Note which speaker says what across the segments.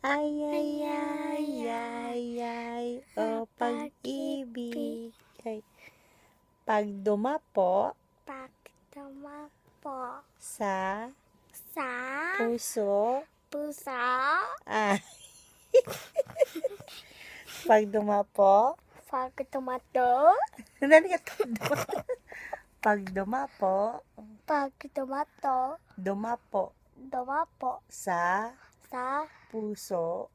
Speaker 1: Ay, ay, ay, ay, ay, o pag-ibig. Ay, pag dumapo
Speaker 2: Pag tumapo
Speaker 1: sa
Speaker 2: sa
Speaker 1: puso,
Speaker 2: puso,
Speaker 1: ah, pag dumapo,
Speaker 2: pag tumato,
Speaker 1: nandali ka dumapo. Pag dumapo, dumapo
Speaker 2: dumapo
Speaker 1: sa
Speaker 2: sa
Speaker 1: puso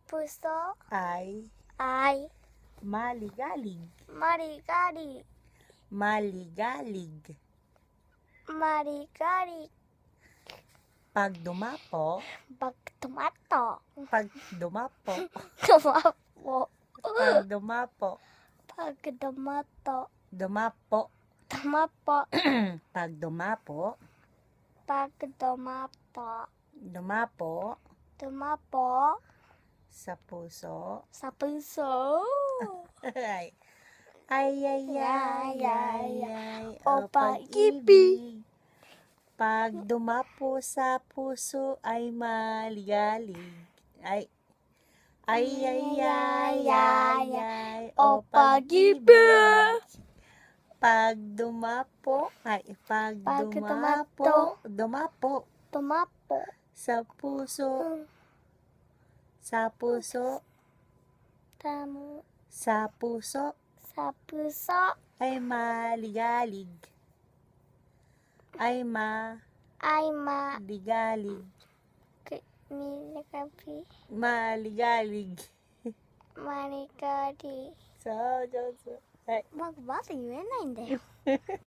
Speaker 2: puso
Speaker 1: ay
Speaker 2: ay
Speaker 1: maligalig.
Speaker 2: marigalig,
Speaker 1: Maligalig.
Speaker 2: marigalig.
Speaker 1: Pag dumapo,
Speaker 2: Pag tumato,
Speaker 1: pag dumapo,
Speaker 2: tumapo,
Speaker 1: pag dumapo,
Speaker 2: pag dumato,
Speaker 1: dumapo,
Speaker 2: tumapo,
Speaker 1: pag dumapo,
Speaker 2: pag dumapo,
Speaker 1: dumapo
Speaker 2: tumapo
Speaker 1: sa puso
Speaker 2: sa puso.
Speaker 1: ay ay ay ay ay ay
Speaker 2: O
Speaker 1: o pag-ibig. Pag dumapo sa puso ay maligalig. Ay ay ay ay ay ay o pag-ibig. Pag dumapo ay pag
Speaker 2: Pag
Speaker 1: dumapo dumapo
Speaker 2: tumapo
Speaker 1: sa puso sa puso
Speaker 2: tamo
Speaker 1: sa puso
Speaker 2: sa puso
Speaker 1: ay maligalig. Ay
Speaker 2: ay ma
Speaker 1: maligalig.
Speaker 2: nilagabi
Speaker 1: Maligalig.
Speaker 2: maligadi.
Speaker 1: そう上手。はい。
Speaker 2: まず言えないんだよ。